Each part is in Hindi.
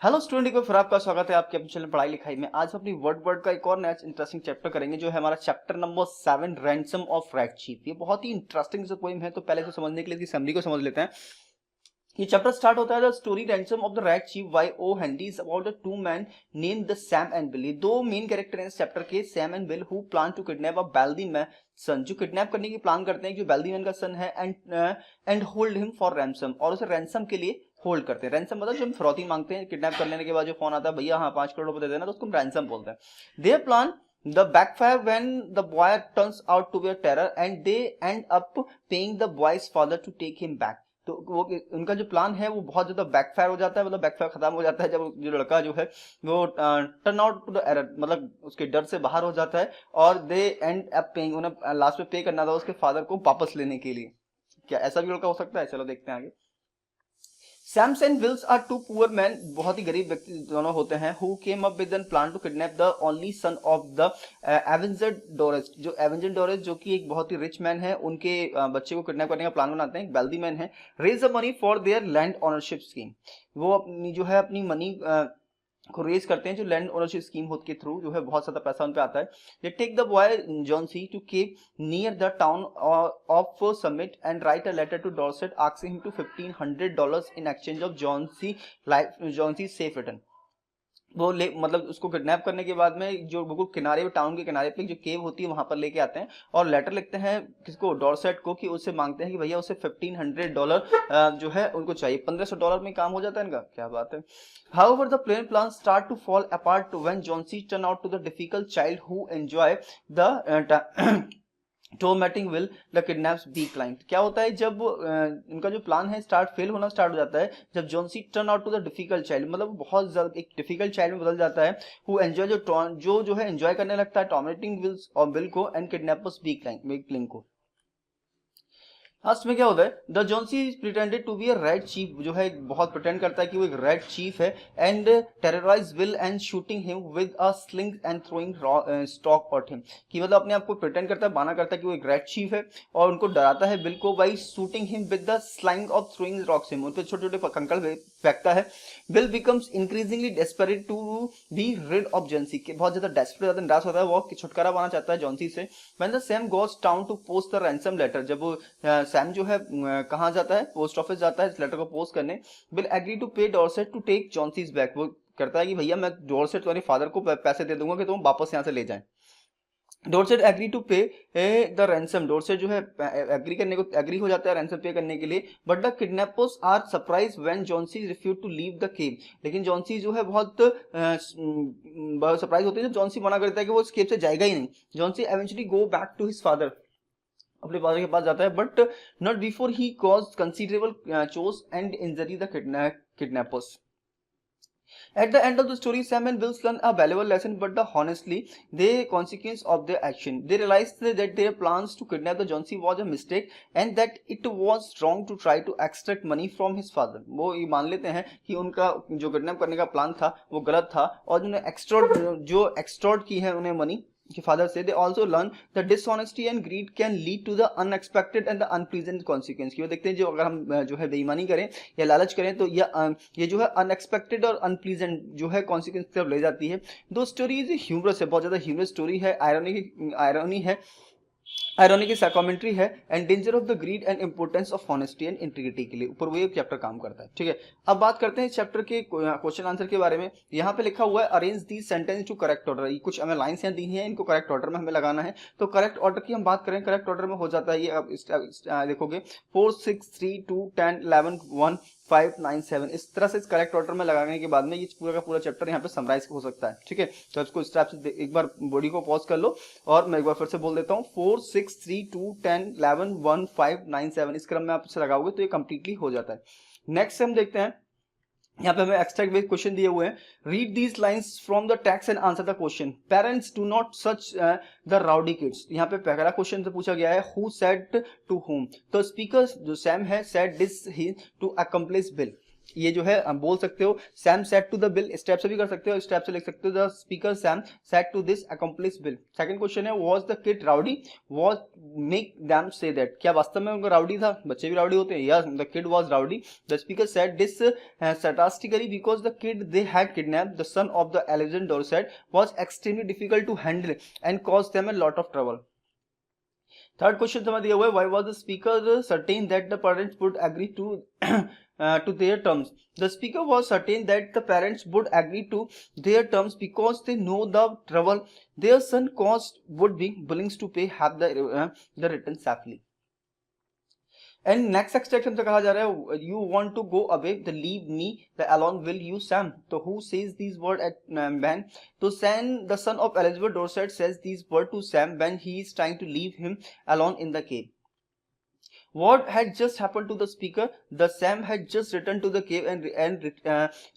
हेलो स्टूडेंट को फिर आपका स्वागत है आपके अपने चैनल पढ़ाई लिखाई में। आज हम अपनी वर्ड का एक और नया इंटरेस्टिंग चैप्टर करेंगे जो है हमारा chapter number 7 ransom of rag chief. ये बहुत ही इंटरेस्टिंग जो पोएम है, तो पहले तो समझने के लिए इसकी समरी को समझ लेते हैं। ये चैप्टर स्टार्ट होता है the story ransom of the red chief by O Henry is about the two man named the Sam and Bill. ये दो मेन कैरेक्टर हैं इस चैप्टर के, Sam and Bill, who plan to kidnap a wealthy man son, जो किडनैप करने की प्लान करते हैं जो वेल्दी मैन का सन है, and hold him for ransom, और उसे रैंसम के लिए होल्ड करते हैं। रैंसम मतलब जो हम फिरौती मांगते हैं किडनैप कर लेने के बाद, जो फोन आता है भैया हाँ 5 करोड़ रुपए दे देना, तो उसको हम रैंसम बोलते हैं। Their plan the backfire when the boy turns out to be a terror and they end up paying the boy's father to take him back। तो वो उनका जो प्लान है वो बहुत ज्यादा बैकफायर हो जाता है, मतलब बैकफायर खत्म हो जाता है जब जो लड़का जो है वो turn out to the error, मतलब उसके डर से बाहर हो जाता है, और दे एंड अप पेइंग, उन्हें लास्ट में पे करना था उसके फादर को वापस लेने के लिए। क्या ऐसा भी लड़का हो सकता है? चलो देखते हैं आगे। Sam's and Bill's are two poor man, बहुत ही गरीब व्यक्ति दोनों होते हैं, who came up with an plan to kidnap the only son of the Ebenezer Dorset. जो एवेंजर डोरेस जो कि एक बहुत ही रिच मैन है, उनके बच्चे को किडनैप करने का प्लान बनाते हैं, एक वेल्दी मैन है। Raise the money for their land ownership scheme, वो अपनी जो है अपनी मनी को रेज करते हैं जो लैंड ओनरशिप स्कीम होती के थ्रू जो है बहुत ज्यादा पैसा उन पे आता है। They take the boy Johnny to cave near the town of Summit and write a letter to Dorset asking him to $1500 in exchange of Johnny safe return. वो ले मतलब उसको किडनैप करने के बाद में जो बिल्कुल किनारे पे, टाउन के किनारे पे जो केव होती है वहां पर लेके आते हैं, और लेटर लिखते हैं किसको, डॉर्सेट को, कि उससे मांगते हैं कि भैया उसे $1500 जो है उनको चाहिए। $1500 में काम हो जाता है इनका, क्या बात है। However, the plan start to fall apart when John C. turn out to the difficult child who enjoy the tormenting will the kidnaps be client. क्या होता है जब इनका जो प्लान है फेल होना स्टार्ट हो जाता है, जब Johnny turn out to the difficult child, मतलब बहुत ज्यादा एक डिफिकल्ट चाइल्ड में बदल जाता है, हु एंजॉय जो है एंजॉय करने लगता है टोमेटिंग विल्स और बिल को, एंड किडनैपर्स बी क्लाइंट को। लास्ट में क्या होता है, the Johnny pretended to be a red chief, जो है बहुत प्रिटेंड करता है कि वो एक रेड चीफ है, and terrorize Bill and shooting him with a sling and throwing stock at him, कि मतलब अपने आप को प्रिटेंड करता है, बहाना करता है कि वो एक रेड चीफ है, और उनको डराता है बिल को by shooting him with the sling of throwing rocks him, उन पे छोटे छोटे कंकड़ फेंकता है। Bill becomes increasingly desperate to be rid of Johnsy, के बहुत ज्यादा डेस्परेट निराश होता है, वो छुटकारा पाना चाहता है जॉन्सी से। When the Sam goes town to post the ransom letter, जब वो सैम जो है कहाँ जाता है, पोस्ट ऑफिस जाता है इस लेटर को पोस्ट करने। Bill agree to pay Dorset to take Johnny's back, वो करता है कि भैया मैं डॉर्सेट तुम्हारे फादर को पैसे दे दूंगा कि तुम वापस यहाँ से ले जाएं। डॉर्सेट एग्री टू पे द रैंसम, डॉर्सेट जो है एग्री हो जाता है रैंसम पे करने के लिए, but the kidnappers are surprise when Johnny refuse to leave the cave, लेकिन जॉन्सी जो है बहुत सरप्राइज होते हैं जब जॉन्सी मना करता है कि वो इस केव से जाएगा ही नहीं। Johnsy eventually go back to his father, अपने फादर के पास जाता है, but not before he cause considerable chaos and injury the kidnappers. At the end of the story, Sam and Wills learn a valuable lesson, but honestly, the consequence of their action. They realized that their plans to kidnap the John C. was a mistake, and that it was wrong to try to extract money from his father. वो ये मान लेते हैं कि उनका जो किडनैप करने का प्लान था वो गलत था, और जो एक्सटॉर्ट की है उन्हें मनी के फादर से। They also learn the dishonesty and greed can lead to the unexpected and the unpleasant consequence, की वो देखते हैं जो अगर हम जो है बेईमानी करें या लालच करें तो ये जो है अनएक्सपेक्टेड और अनप्लीजेंट जो है कॉन्सिक्वेंस की तरफ ले जाती है। दो स्टोरी इज ह्यूमरस है, बहुत ज्यादा ह्यूमरस स्टोरी है, आयरनी है, आयरनी की कमेंट्री है, and danger of the grid and importance of honesty and integrity के लिए ऊपर वो एक चैप्टर काम करता है। ठीक है, अब बात करते हैं इस चैप्टर के क्वेश्चन आंसर के बारे में। यहाँ पे लिखा हुआ है arrange the sentence to correct order, ये कुछ हमें लाइन्स यहाँ दी हैं, इनको करेक्ट ऑर्डर में हमें लगाना है। तो करेक्ट ऑर्डर की हम बात करें, करेक्ट ऑर्डर में हो जाता है ये, अब देखोगे 4 6 3 2 10 11 1 5 9 7, इस तरह से इस करेक्ट ऑर्डर में लगाने के बाद में ये पूरा का पूरा चैप्टर यहाँ पे समराइज हो सकता है। ठीक है, तो इसको इस टाइप से एक बार बॉडी को पॉज कर लो, और मैं एक बार फिर से बोल देता हूँ 4 6 3 2 10 11 1 5 9 7, इस क्रम में आप इसे लगाओगे तो ये कंप्लीटली हो जाता है। नेक्स्ट हम देखते हैं, यहाँ पे हमें एक्स्ट्रा बेस्ड क्वेश्चन दिए हुए हैं। Read these lines from the text and answer the question. Parents do not such the rowdy kids, यहाँ पे पहला क्वेश्चन से पूछा गया है हु सेड टू हुम, तो स्पीकर जो सैम है said this he to accomplish Bill. ये जो है हम बोल सकते हो Sam said to the Bill, step से भी कर सकते हो, स्टेप से लिख सकते हो the speaker Sam said to this accomplish Bill. Second question है was the kid rowdy, was make them say that, क्या वास्तव में उनका राउडी था, बच्चे भी राउडी होते हैं, yes the kid was rowdy. The speaker said this sarcastically because the kid they had kidnapped, the son of the Alexander Dorset, was extremely difficult to handle and caused them a lot of trouble. Third question समझ दिया हुआ है, why was the speaker certain that the parents would agree to to their terms. The speaker was certain that the parents would agree to their terms because they know the trouble their son caused would be willing to pay half the return safely. And next extraction से कहा जा रहा है you want to go away the leave me the alone will you Sam, तो who says these word at when, तो Sam the son of Elizabeth Dorset says these word to Sam when he is trying to leave him alone in the cave. What had just happened to the speaker? The Sam had just returned to the cave and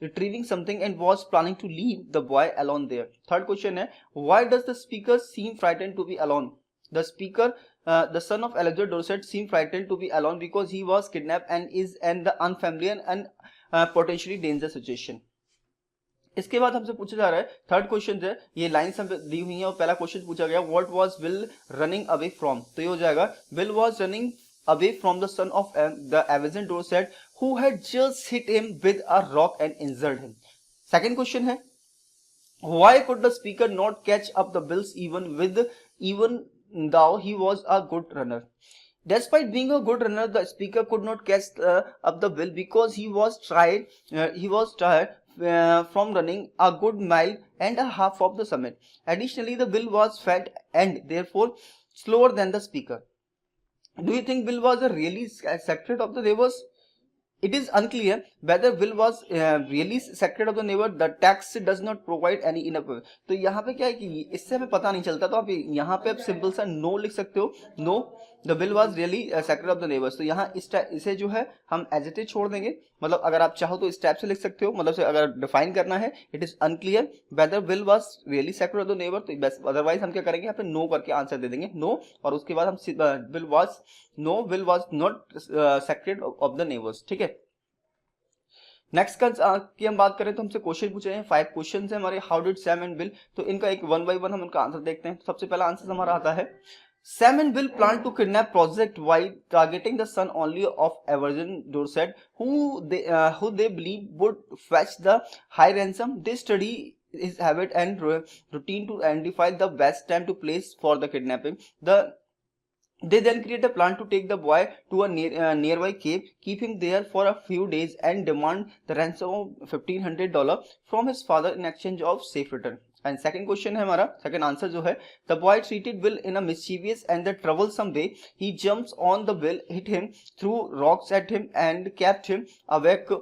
retrieving something and was planning to leave the boy alone there. Third question है, why does the speaker seem frightened to be alone? The speaker, the son of Alexander Dorset, seemed frightened to be alone because he was kidnapped and is in the unfamiliar and potentially dangerous situation. इसके बाद हमसे पूछा जा रहा है थर्ड क्वेश्चन है, ये लाइन्स हम दी हुई हैं और पहला क्वेश्चन पूछा गया what was will running away from, तो ये हो जाएगा will was running away from the son of the Alexander Dorset who had just hit him with a rock and injured him. Second question है, why could the speaker not catch up the bills even though he was a good runner? Despite being a good runner, the speaker could not catch up the bill because he was tired from running a good mile and a half of the summit. Additionally, the bill was fat and therefore slower than the speaker. Do you think Bill was a really secretary of the neighbors? It is unclear whether Will was really secretary of the neighbor. The text does not provide any enough. तो यहाँ पे क्या है कि इससे हमें पता नहीं चलता, तो आप यहाँ पे आप सिंपल सा नो लिख सकते हो, know the bill was really secretary of the neighbours. तो यहाँ इसे जो है हम एज इट इज छोड़ देंगे, मतलब अगर आप चाहो तो इस टाइप से लिख सकते हो, मतलब से अगर डिफाइन करना है it is unclear whether Bill was really secretary of the neighbour, तो बस अदरवाइज हम क्या करेंगे यहाँ पे नो करके आंसर दे देंगे नो, और उसके बाद हम bill was not secretary of the neighbours. ठीक है, नेक्स्ट की हम बात करें तो हमसे क्वेश्चन पूछे हैं 5 क्वेश्चन है हमारे, how did Sam and bill, तो इनका एक 1 बाय 1 हम इनका आंसर देखते हैं. सबसे पहला आंसर हमारा आता है Sam and Bill planned to kidnap Project while targeting the son only of Everson Dorset, who they believe would fetch the high ransom. They study his habit and routine to identify the best time to place for the kidnapping. They then create a plan to take the boy to a nearby cave, keep him there for a few days, and demand the ransom of $1,500 from his father in exchange of safe return. And second question है हमारा, second answer जो है, the boy treated Will in a mischievous and the troublesome way. He jumps on the Will, hit him, threw rocks at him, and kept him awake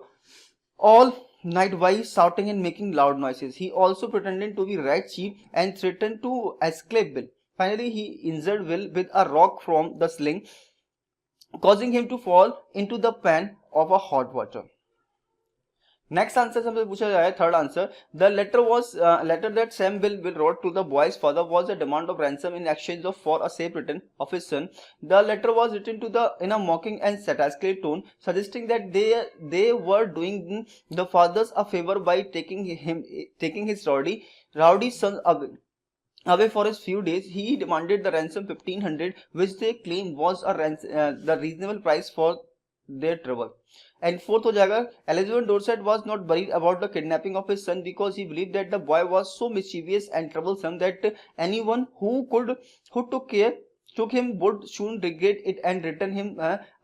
all night while shouting and making loud noises. He also pretended to be rat chief and threatened to escape Will. Finally, he injured Will with a rock from the sling, causing him to fall into the pan of a hot water. Next answer हमसे पूछा जाए third answer, the letter that Sam Bill wrote to the boy's father was a demand of ransom in exchange for a safe return of his son. The letter was written in a mocking and satirical tone, suggesting that they were doing the fathers a favor by taking his rowdy son away for his few days. He demanded the ransom $1,500, which they claim was the reasonable price for their trouble. And fourth हो जाएगा, Elizabeth Dorset was not worried about the kidnapping of his son because he believed that the boy was so mischievous and troublesome that anyone who took him would soon regret it and return him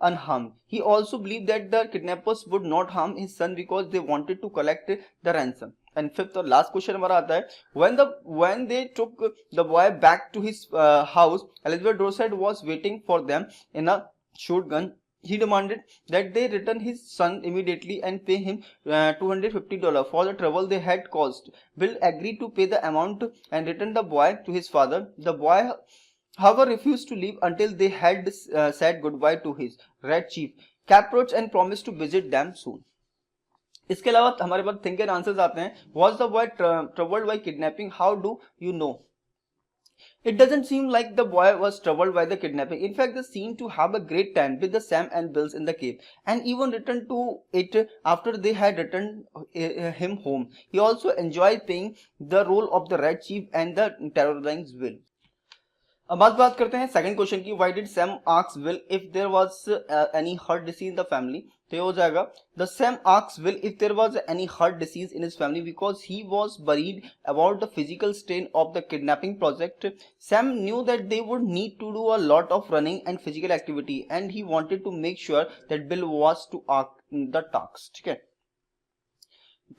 unharmed. He also believed that the kidnappers would not harm his son because they wanted to collect the ransom. And fifth और last question हमारा आता है, when they took the boy back to his house, Elizabeth Dorset was waiting for them in a shotgun. He demanded that they return his son immediately and pay him $250 for the trouble they had caused. Bill agreed to pay the amount and return the boy to his father. The boy, however, refused to leave until they had said goodbye to his red chief, Caproach, and promised to visit them soon. इसके अलावा हमारे पास थिंक एंड आंसर्स आते हैं. Was the boy troubled by kidnapping? How do you know? It doesn't seem like the boy was troubled by the kidnapping. In fact, they seem to have a great time with the Sam and Bills in the cave, and even returned to it after they had returned him home. He also enjoyed playing the role of the Red Chief and the terrorizing Will. अब बात करते हैं सेकंड क्वेश्चन की, why did Sam ask Will if there was any heart disease in the family. तो ये हो जाएगा the Sam ask Will if there was any heart disease in his family because he was worried about the physical strain of the kidnapping project. Sam knew that they would need to do a lot of running and physical activity and he wanted to make sure that Bill was to the task. ठीक है,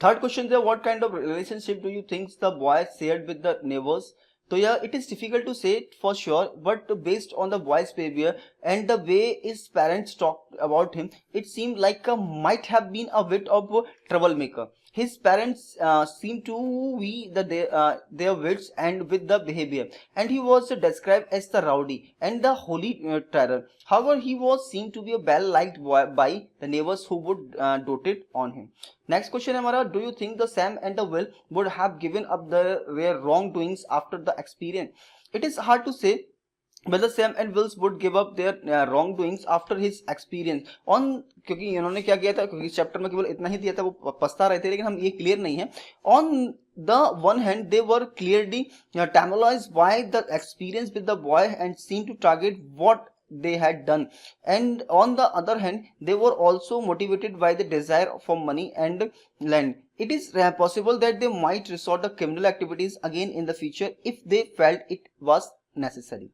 थर्ड क्वेश्चन है what kind of relationship do you think the boy shared with the neighbours. So yeah, it is difficult to say for sure, but based on the boy's behavior and the way his parents talked about him, it seemed like might have been a bit of a troublemaker. His parents seem to be their wits and with the behavior, and he was described as the rowdy and the holy terror. However, he was seen to be a well-liked boy by the neighbors who would doted on him. Next question है हमारा, do you think the Sam and the Will would have given up their wrongdoings after the experience? It is hard to say whether Sam and Will would give up their wrongdoings after his experience on, क्योंकि इन्होंने क्या किया था, क्योंकि चैप्टर में केवल इतना ही दिया था, वो पछता रहे थे, लेकिन हम ये क्लियर नहीं है। On the one hand, they were clearly tantalized by the experience with the boy and seemed to target what they had done, and on the other hand they were also motivated by the desire for money and land. It is possible that they might resort to criminal activities again in the future if they felt it was necessary.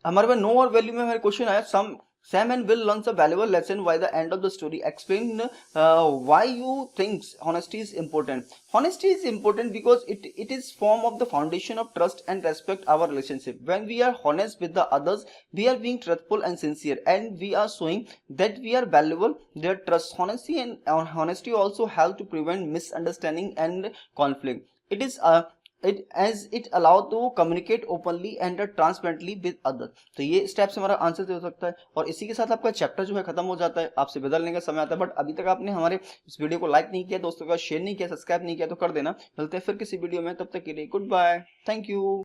हमारे पास नो और वैल्यू में हमारे क्वेश्चन आया, Sam and Will learns a valuable lesson by the end of the story. Explain why you think honesty is important. Honesty is important because it is form of the foundation of trust and respect our relationship. When we are honest with the others, we are being truthful and sincere, and we are showing that we are valuable their trust. Honesty also help to prevent misunderstanding and conflict. It allow to communicate openly and transparently with others. तो ये स्टेप्स हमारा आंसर हो सकता है, और इसी के साथ आपका चैप्टर जो है खत्म हो जाता है, आपसे बदलने का समय आता है। बट अभी तक आपने हमारे इस वीडियो को लाइक नहीं किया, दोस्तों का शेयर नहीं किया, सब्सक्राइब नहीं किया, तो कर देना। मिलते हैं फिर किसी वीडियो में, तब तक के लिए गुड बाय, थैंक यू।